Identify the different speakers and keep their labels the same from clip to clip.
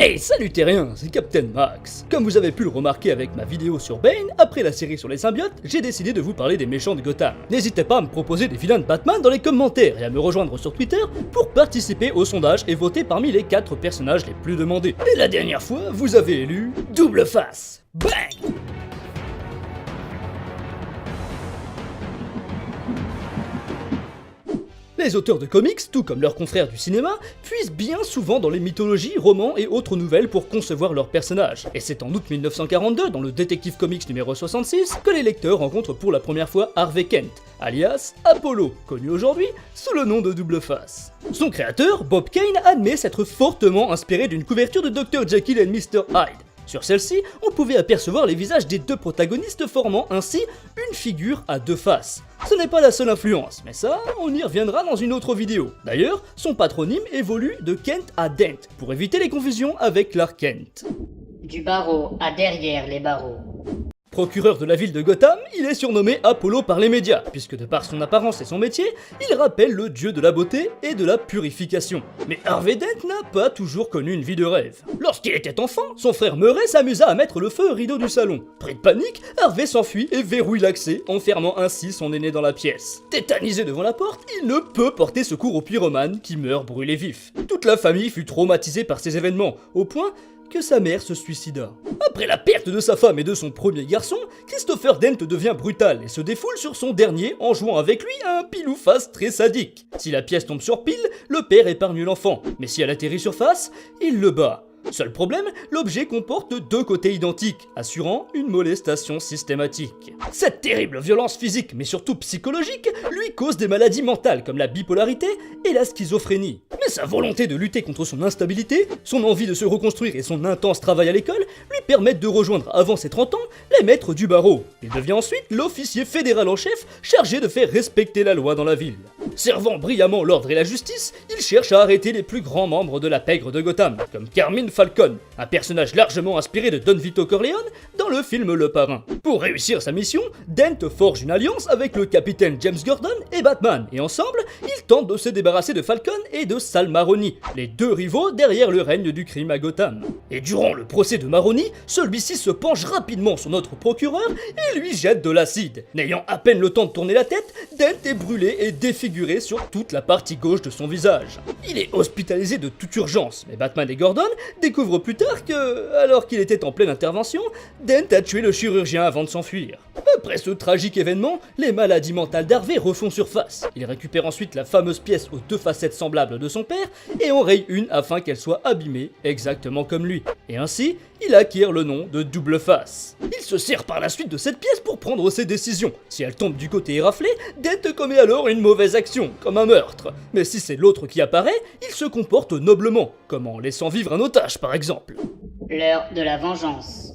Speaker 1: Hey, salut terriens, c'est Captain Max. Comme vous avez pu le remarquer avec ma vidéo sur Bane, après la série sur les symbiotes, j'ai décidé de vous parler des méchants de Gotham. N'hésitez pas à me proposer des vilains de Batman dans les commentaires et à me rejoindre sur Twitter pour participer au sondage et voter parmi les 4 personnages les plus demandés. Et la dernière fois, vous avez élu Double Face. Bang! Les auteurs de comics, tout comme leurs confrères du cinéma, puisent bien souvent dans les mythologies, romans et autres nouvelles pour concevoir leurs personnages. Et c'est en août 1942, dans le Detective Comics numéro 66, que les lecteurs rencontrent pour la première fois Harvey Kent, alias Apollo, connu aujourd'hui sous le nom de Double Face. Son créateur, Bob Kane, admet s'être fortement inspiré d'une couverture de Dr. Jekyll et Mr. Hyde. Sur celle-ci, on pouvait apercevoir les visages des 2 protagonistes formant ainsi une figure à 2 faces. Ce n'est pas la seule influence, mais ça, on y reviendra dans une autre vidéo. D'ailleurs, son patronyme évolue de Kent à Dent, pour éviter les confusions avec Clark Kent.
Speaker 2: Du barreau à derrière les barreaux.
Speaker 1: Procureur de la ville de Gotham, il est surnommé Apollo par les médias, puisque de par son apparence et son métier, il rappelle le dieu de la beauté et de la purification. Mais Harvey Dent n'a pas toujours connu une vie de rêve. Lorsqu'il était enfant, son frère Murray s'amusa à mettre le feu au rideau du salon. Pris de panique, Harvey s'enfuit et verrouille l'accès, enfermant ainsi son aîné dans la pièce. Tétanisé devant la porte, il ne peut porter secours au pyromane qui meurt brûlé vif. Toute la famille fut traumatisée par ces événements, au point que sa mère se suicida. Après la perte de sa femme et de son premier garçon, Christopher Dent devient brutal et se défoule sur son dernier en jouant avec lui à un pile ou face très sadique. Si la pièce tombe sur pile, le père épargne l'enfant, mais si elle atterrit sur face, il le bat. Seul problème, l'objet comporte 2 côtés identiques, assurant une molestation systématique. Cette terrible violence physique, mais surtout psychologique, lui cause des maladies mentales comme la bipolarité et la schizophrénie. Mais sa volonté de lutter contre son instabilité, son envie de se reconstruire et son intense travail à l'école lui permettent de rejoindre avant ses 30 ans les maîtres du barreau. Il devient ensuite l'officier fédéral en chef chargé de faire respecter la loi dans la ville. Servant brillamment l'ordre et la justice, il cherche à arrêter les plus grands membres de la pègre de Gotham, comme Carmine Falcone, un personnage largement inspiré de Don Vito Corleone dans le film Le Parrain. Pour réussir sa mission, Dent forge une alliance avec le capitaine James Gordon et Batman, et ensemble, ils tentent de se débarrasser de Falcone et de Sal Maroni, les 2 rivaux derrière le règne du crime à Gotham. Et durant le procès de Maroni, celui-ci se penche rapidement sur notre procureur et lui jette de l'acide. N'ayant à peine le temps de tourner la tête, Dent est brûlé et défiguré sur toute la partie gauche de son visage. Il est hospitalisé de toute urgence, mais Batman et Gordon découvrent plus tard que, alors qu'il était en pleine intervention, Dent a tué le chirurgien avant de s'enfuir. Après ce tragique événement, les maladies mentales d'Harvey refont surface. Il récupère ensuite la fameuse pièce aux 2 facettes semblables de son père et en raye une afin qu'elle soit abîmée exactement comme lui. Et ainsi, il acquiert le nom de Double Face. Il se sert par la suite de cette pièce pour prendre ses décisions. Si elle tombe du côté éraflé, Dent commet alors une mauvaise action, comme un meurtre. Mais si c'est l'autre qui apparaît, il se comporte noblement, comme en laissant vivre un otage par exemple.
Speaker 2: L'heure de la vengeance.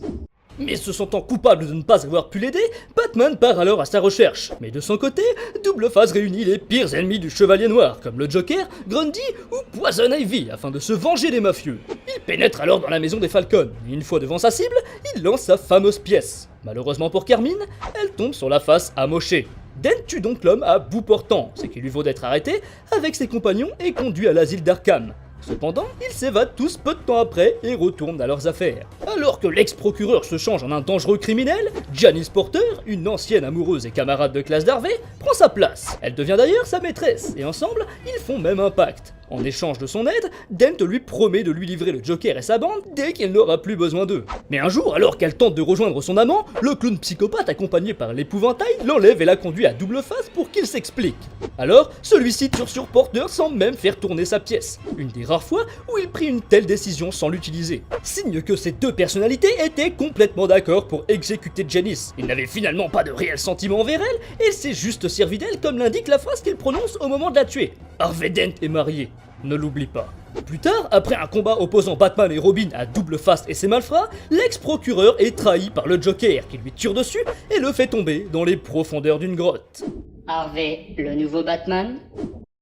Speaker 1: Mais se sentant coupable de ne pas avoir pu l'aider, Batman part alors à sa recherche. Mais de son côté, Double Face réunit les pires ennemis du Chevalier Noir, comme le Joker, Grundy ou Poison Ivy, afin de se venger des mafieux. Il pénètre alors dans la maison des Falcon, et une fois devant sa cible, il lance sa fameuse pièce. Malheureusement pour Carmine, elle tombe sur la face amochée. Dent tue donc l'homme à bout portant, ce qui lui vaut d'être arrêté avec ses compagnons et conduit à l'asile d'Arkham. Cependant, ils s'évadent tous peu de temps après et retournent à leurs affaires. Alors que l'ex-procureur se change en un dangereux criminel, Janice Porter, une ancienne amoureuse et camarade de classe d'Harvey, prend sa place. Elle devient d'ailleurs sa maîtresse, et ensemble, ils font même un pacte. En échange de son aide, Dent lui promet de lui livrer le Joker et sa bande dès qu'il n'aura plus besoin d'eux. Mais un jour, alors qu'elle tente de rejoindre son amant, le clown psychopathe accompagné par l'épouvantail l'enlève et la conduit à Double Face pour qu'il s'explique. Alors, celui-ci tire sur Porter sans même faire tourner sa pièce. Une des rares fois où il prit une telle décision sans l'utiliser. Signe que ces 2 personnalités étaient complètement d'accord pour exécuter Janice. Il n'avait finalement pas de réel sentiment envers elle et s'est juste servi d'elle comme l'indique la phrase qu'il prononce au moment de la tuer. Harvey Dent est marié. Ne l'oublie pas. Plus tard, après un combat opposant Batman et Robin à Double Face et ses malfrats, l'ex-procureur est trahi par le Joker qui lui tire dessus et le fait tomber dans les profondeurs d'une grotte.
Speaker 2: Harvey, le nouveau Batman.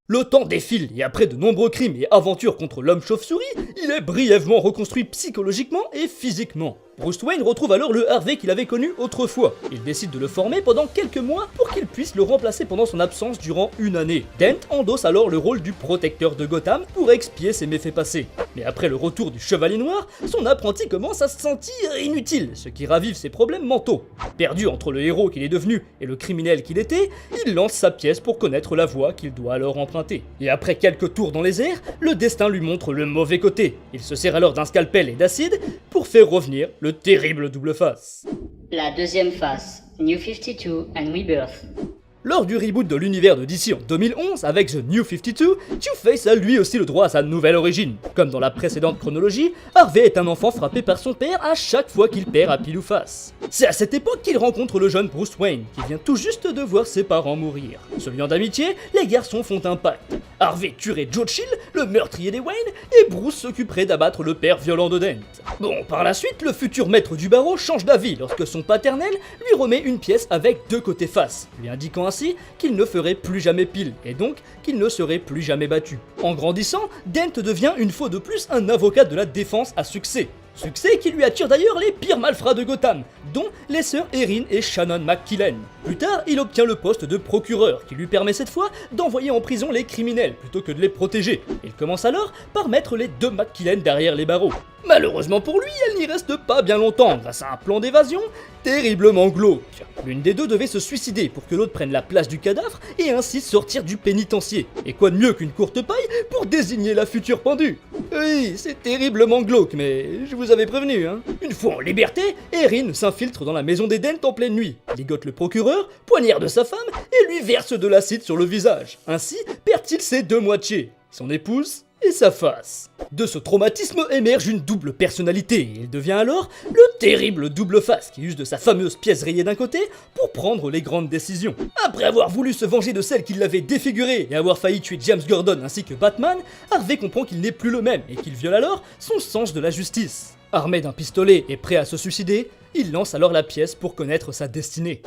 Speaker 1: Le temps défile et après de nombreux crimes et aventures contre l'homme chauve-souris, il est brièvement reconstruit psychologiquement et physiquement. Bruce Wayne retrouve alors le Harvey qu'il avait connu autrefois. Il décide de le former pendant quelques mois pour qu'il puisse le remplacer pendant son absence durant une année. Dent endosse alors le rôle du protecteur de Gotham pour expier ses méfaits passés. Mais après le retour du Chevalier Noir, son apprenti commence à se sentir inutile, ce qui ravive ses problèmes mentaux. Perdu entre le héros qu'il est devenu et le criminel qu'il était, il lance sa pièce pour connaître la voie qu'il doit alors emprunter. Et après quelques tours dans les airs, le destin lui montre le mauvais côté. Il se sert alors d'un scalpel et d'acide pour faire revenir le terrible double face.
Speaker 2: La deuxième face, New 52 and Rebirth.
Speaker 1: Lors du reboot de l'univers de DC en 2011 avec The New 52, Two-Face a lui aussi le droit à sa nouvelle origine. Comme dans la précédente chronologie, Harvey est un enfant frappé par son père à chaque fois qu'il perd à pile ou face. C'est à cette époque qu'il rencontre le jeune Bruce Wayne, qui vient tout juste de voir ses parents mourir. Se liant d'amitié, les garçons font un pacte. Harvey tuerait Joe Chill, le meurtrier des Wayne, et Bruce s'occuperait d'abattre le père violent de Dent. Bon, par la suite, le futur maître du barreau change d'avis lorsque son paternel lui remet une pièce avec deux côtés face, lui indiquant ainsi qu'il ne ferait plus jamais pile, et donc qu'il ne serait plus jamais battu. En grandissant, Dent devient une fois de plus un avocat de la défense à succès. Succès qui lui attire d'ailleurs les pires malfrats de Gotham, dont les sœurs Erin et Shannon McKillen. Plus tard, il obtient le poste de procureur, qui lui permet cette fois d'envoyer en prison les criminels plutôt que de les protéger. Il commence alors par mettre les deux McKillen derrière les barreaux. Malheureusement pour lui, elle n'y reste pas bien longtemps grâce à un plan d'évasion terriblement glauque. L'une des deux devait se suicider pour que l'autre prenne la place du cadavre et ainsi sortir du pénitencier. Et quoi de mieux qu'une courte paille pour désigner la future pendue? Oui, c'est terriblement glauque, mais je vous avais prévenu, hein. Une fois en liberté, Erin s'infiltre dans la maison des Dent en pleine nuit, ligote le procureur, poignarde sa femme et lui verse de l'acide sur le visage. Ainsi perd-il ses deux moitiés, son épouse et sa face. De ce traumatisme émerge une double personnalité et il devient alors le terrible double face qui use de sa fameuse pièce rayée d'un côté pour prendre les grandes décisions. Après avoir voulu se venger de celle qui l'avait défiguré et avoir failli tuer James Gordon ainsi que Batman, Harvey comprend qu'il n'est plus le même et qu'il viole alors son sens de la justice. Armé d'un pistolet et prêt à se suicider, il lance alors la pièce pour connaître sa destinée.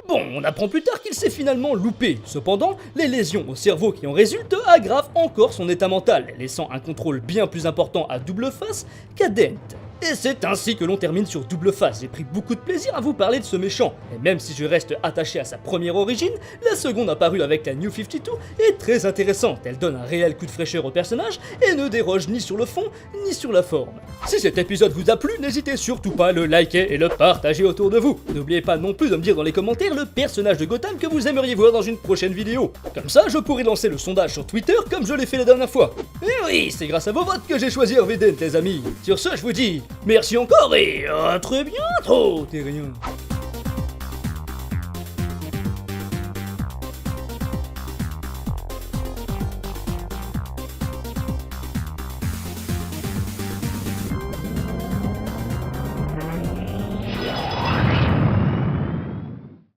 Speaker 1: Bon, on apprend plus tard qu'il s'est finalement loupé. Cependant, les lésions au cerveau qui en résultent aggravent encore son état mental, laissant un contrôle bien plus important à Double Face qu'à Dent. Et c'est ainsi que l'on termine sur Double Face. J'ai pris beaucoup de plaisir à vous parler de ce méchant. Et même si je reste attaché à sa première origine, la seconde apparue avec la New 52 est très intéressante. Elle donne un réel coup de fraîcheur au personnage et ne déroge ni sur le fond ni sur la forme. Si cet épisode vous a plu, n'hésitez surtout pas à le liker et le partager autour de vous. N'oubliez pas non plus de me dire dans les commentaires le personnage de Gotham que vous aimeriez voir dans une prochaine vidéo. Comme ça, je pourrai lancer le sondage sur Twitter comme je l'ai fait la dernière fois. Et oui, c'est grâce à vos votes que j'ai choisi Harvey Dent, les amis. Sur ce, je vous dis merci encore et à très bientôt, Terrien.